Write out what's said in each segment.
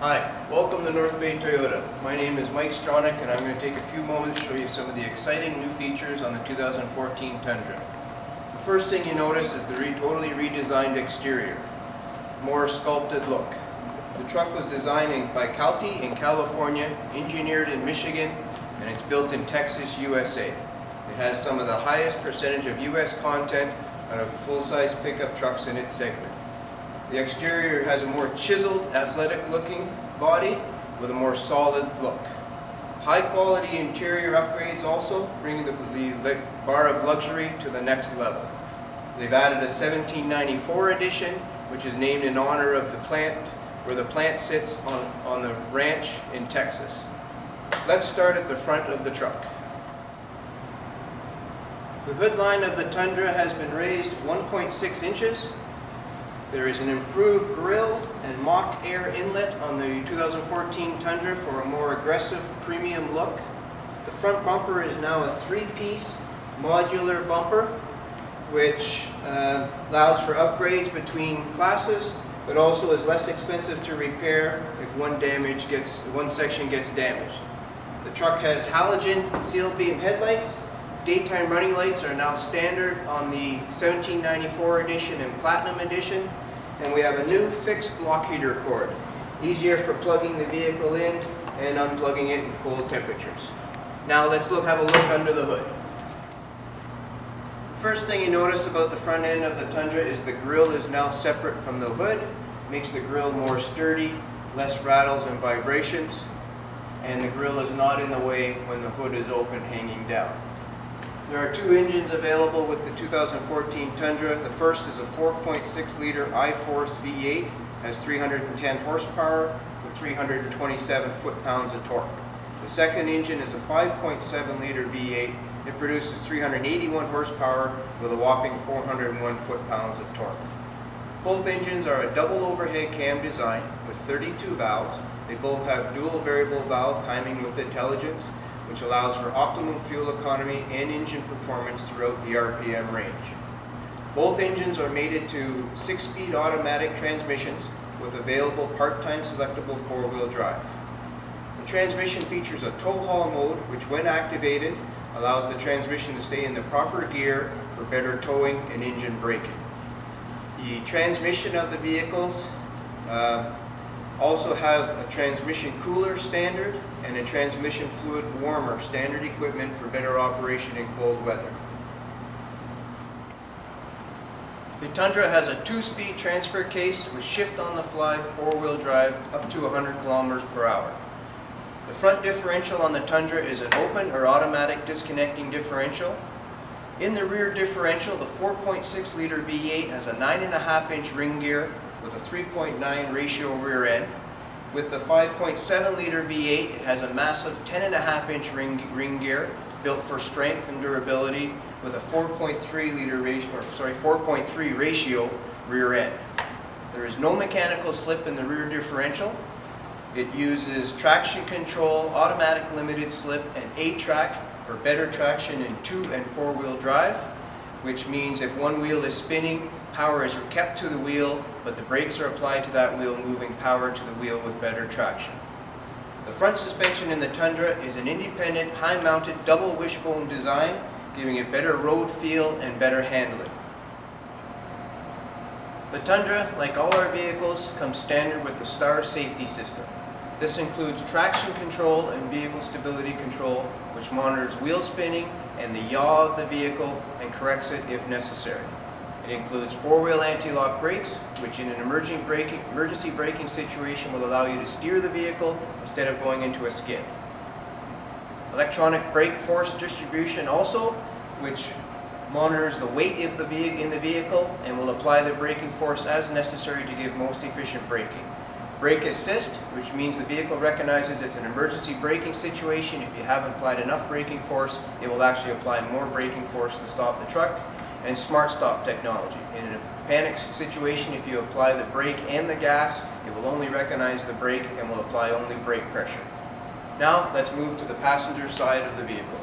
Hi, welcome to North Bay Toyota. My name is Mike Stronach and I'm going to take a few moments to show you some of the exciting new features on the 2014 Tundra. The first thing you notice is the totally redesigned exterior. More sculpted look. The truck was designed by Calty in California, engineered in Michigan, and it's built in Texas, USA. It has some of the highest percentage of US content out of full-size pickup trucks in its segment. The exterior has a more chiseled, athletic-looking body with a more solid look. High-quality interior upgrades also bring the bar of luxury to the next level. They've added a 1794 edition, which is named in honor of the plant, where the plant sits on the ranch in Texas. Let's start at the front of the truck. The hood line of the Tundra has been raised 1.6 inches. There is an improved grille and mock air inlet on the 2014 Tundra for a more aggressive premium look. The front bumper is now a three-piece modular bumper, which allows for upgrades between classes, but also is less expensive to repair if one section gets damaged. The truck has halogen seal beam headlights. Daytime running lights are now standard on the 1794 edition and Platinum edition. And we have a new fixed block heater cord, easier for plugging the vehicle in and unplugging it in cold temperatures. Now let's have a look under the hood. The first thing you notice about the front end of the Tundra is the grille is now separate from the hood. Makes the grille more sturdy, less rattles and vibrations, and the grille is not in the way when the hood is open hanging down. There are two engines available with the 2014 Tundra. The first is a 4.6 liter I-Force V8, has 310 horsepower with 327 foot-pounds of torque. The second engine is a 5.7 liter V8. It produces 381 horsepower with a whopping 401 foot-pounds of torque. Both engines are a double overhead cam design with 32 valves. They both have dual variable valve timing with intelligence, which allows for optimum fuel economy and engine performance throughout the RPM range. Both engines are mated to 6-speed automatic transmissions with available part-time selectable 4-wheel drive. The transmission features a tow haul mode, which when activated allows the transmission to stay in the proper gear for better towing and engine braking. The transmission of the vehicles also have a transmission cooler standard and a transmission fluid warmer standard equipment for better operation in cold weather. The Tundra has a 2-speed transfer case with shift-on-the-fly 4-wheel drive up to 100 kilometers per hour. The front differential on the Tundra is an open or automatic disconnecting differential. In the rear differential, the 4.6 liter V8 has a 9.5-inch ring gear with a 3.9 ratio rear end. With the 5.7 liter V8, it has a massive 10.5-inch ring gear built for strength and durability with a 4.3 ratio rear end. There is no mechanical slip in the rear differential. It uses traction control, automatic limited slip, and A-track for better traction in 2- and 4-wheel drive, which means if one wheel is spinning, power is kept to the wheel, but the brakes are applied to that wheel, moving power to the wheel with better traction. The front suspension in the Tundra is an independent, high-mounted, double wishbone design, giving it better road feel and better handling. The Tundra, like all our vehicles, comes standard with the STAR safety system. This includes traction control and vehicle stability control, which monitors wheel spinning and the yaw of the vehicle and corrects it if necessary. It includes 4-wheel anti-lock brakes, which in an emergency braking situation will allow you to steer the vehicle instead of going into a skid. Electronic brake force distribution also, which monitors the weight of in the vehicle and will apply the braking force as necessary to give most efficient braking. Brake assist, which means the vehicle recognizes it's an emergency braking situation. If you haven't applied enough braking force, it will actually apply more braking force to stop the truck. And smart stop technology. In a panic situation, if you apply the brake and the gas, it will only recognize the brake and will apply only brake pressure. Now let's move to the passenger side of the vehicle.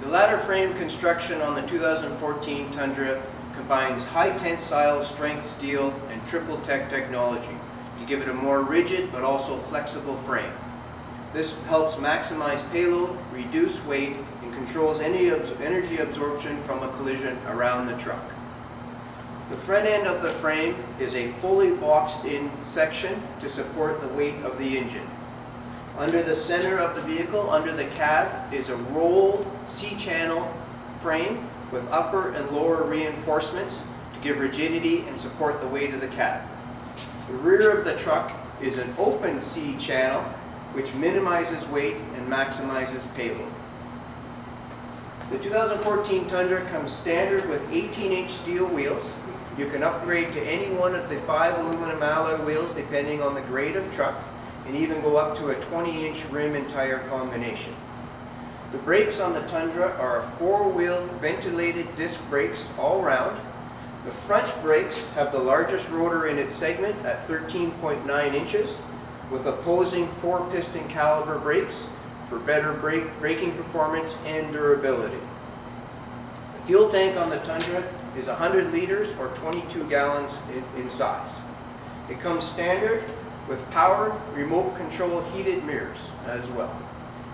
The ladder frame construction on the 2014 Tundra combines high tensile strength steel and triple tech technology to to give it a more rigid but also flexible frame. This helps maximize payload, reduce weight, and controls any energy absorption from a collision around the truck. The front end of the frame is a fully boxed in section to support the weight of the engine. Under the center of the vehicle, under the cab, is a rolled C-channel frame with upper and lower reinforcements to give rigidity and support the weight of the cab. The rear of the truck is an open C-channel which minimizes weight and maximizes payload. The 2014 Tundra comes standard with 18-inch steel wheels. You can upgrade to any one of the 5 aluminum alloy wheels depending on the grade of truck, and even go up to a 20-inch rim and tire combination. The brakes on the Tundra are 4-wheel ventilated disc brakes all round. The front brakes have the largest rotor in its segment at 13.9 inches with opposing 4-piston caliber brakes for better braking performance and durability. The fuel tank on the Tundra is 100 liters or 22 gallons in size. It comes standard with power, remote control heated mirrors as well,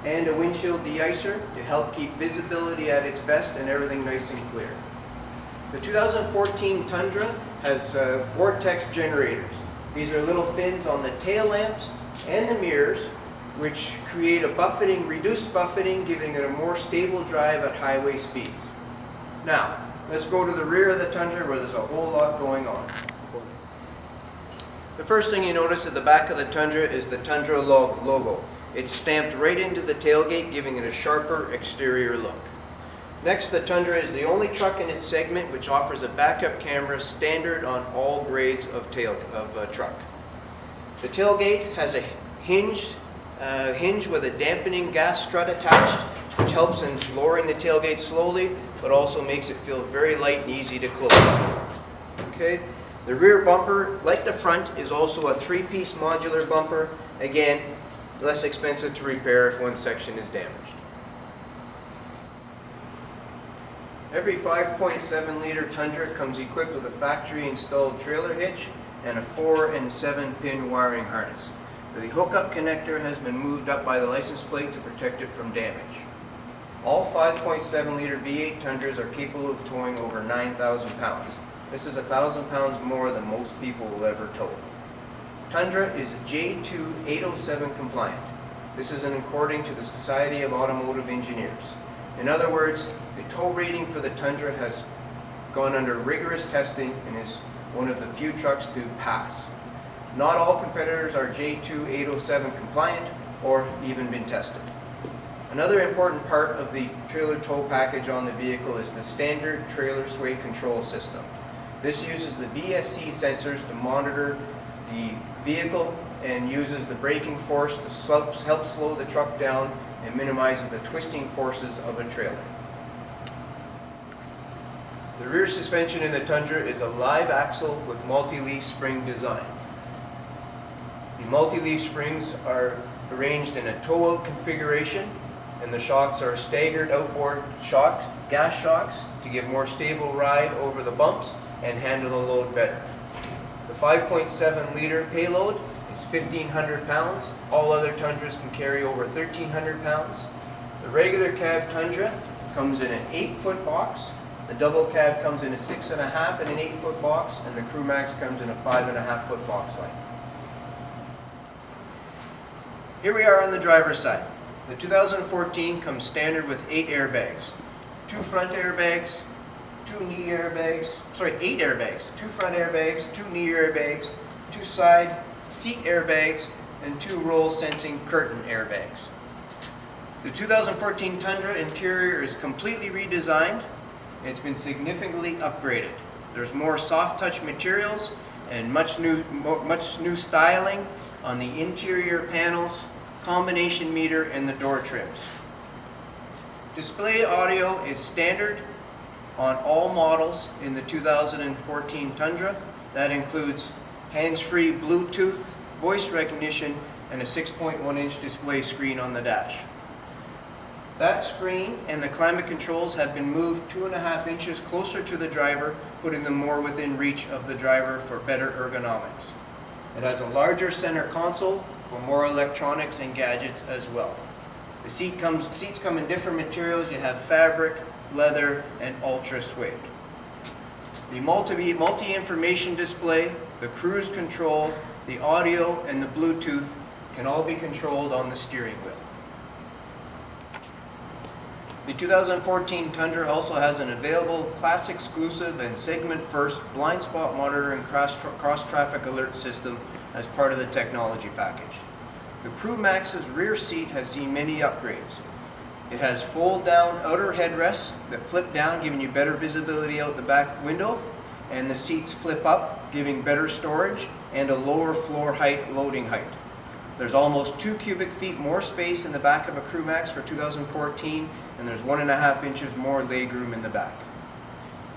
and a windshield de-icer to help keep visibility at its best and everything nice and clear. The 2014 Tundra has vortex generators. These are little fins on the tail lamps and the mirrors which create a reduced buffeting, giving it a more stable drive at highway speeds. Now, let's go to the rear of the Tundra where there's a whole lot going on. The first thing you notice at the back of the Tundra is the Tundra logo. It's stamped right into the tailgate, giving it a sharper exterior look. Next, the Tundra is the only truck in its segment which offers a backup camera standard on all grades of truck. The tailgate has a hinge with a dampening gas strut attached, which helps in lowering the tailgate slowly, but also makes it feel very light and easy to close. Okay. The rear bumper, like the front, is also a 3-piece modular bumper. Again, less expensive to repair if one section is damaged. Every 5.7 liter Tundra comes equipped with a factory installed trailer hitch and a 4 and 7 pin wiring harness. The hookup connector has been moved up by the license plate to protect it from damage. All 5.7 liter V8 Tundras are capable of towing over 9,000 pounds. This is 1,000 pounds more than most people will ever tow. Tundra is J2 807 compliant. This is according to the Society of Automotive Engineers. In other words, the tow rating for the Tundra has gone under rigorous testing and is one of the few trucks to pass. Not all competitors are J2 807 compliant or even been tested. Another important part of the trailer tow package on the vehicle is the standard trailer sway control system. This uses the VSC sensors to monitor the vehicle and uses the braking force to help slow the truck down and minimizes the twisting forces of a trailer. The rear suspension in the Tundra is a live axle with multi-leaf spring design. The multi-leaf springs are arranged in a tow-out configuration, and the shocks are staggered outboard shocks, gas shocks, to give more stable ride over the bumps and handle the load better. The 5.7 liter payload is 1,500 pounds. All other Tundras can carry over 1,300 pounds. The regular cab Tundra comes in an 8-foot box. The double cab comes in a 6.5 and an 8-foot box, and the Crew Max comes in a 5.5-foot box length. Here we are on the driver's side. The 2014 comes standard with 8 airbags. 2 front airbags, 2 knee airbags, 8 airbags. 2 front airbags, 2 knee airbags, 2 side seat airbags, and 2 roll sensing curtain airbags. The 2014 Tundra interior is completely redesigned. It's been significantly upgraded. There's more soft touch materials and much new styling on the interior panels, combination meter, and the door trims. Display audio is standard on all models in the 2014 Tundra. That includes hands-free Bluetooth, voice recognition, and a 6.1-inch display screen on the dash. That screen and the climate controls have been moved 2.5 inches closer to the driver, putting them more within reach of the driver for better ergonomics. It has a larger center console for more electronics and gadgets as well. The seats come in different materials. You have fabric, leather, and ultra suede. The multi-information display, the cruise control, the audio, and the Bluetooth can all be controlled on the steering wheel. The 2014 Tundra also has an available class exclusive and segment first blind spot monitor and cross traffic alert system as part of the technology package. The Crew Max's rear seat has seen many upgrades. It has fold down outer headrests that flip down, giving you better visibility out the back window, and the seats flip up, giving better storage and a lower floor height loading height. There's almost 2 cubic feet more space in the back of a Crew Max for 2014, and there's 1.5 inches more legroom in the back.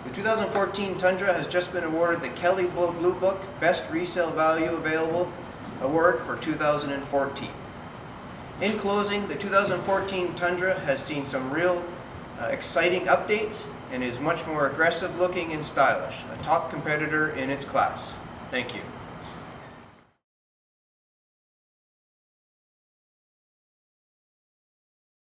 The 2014 Tundra has just been awarded the Kelly Blue Book Best Resale Value Available Award for 2014. In closing, the 2014 Tundra has seen some real exciting updates and is much more aggressive looking and stylish, a top competitor in its class. Thank you.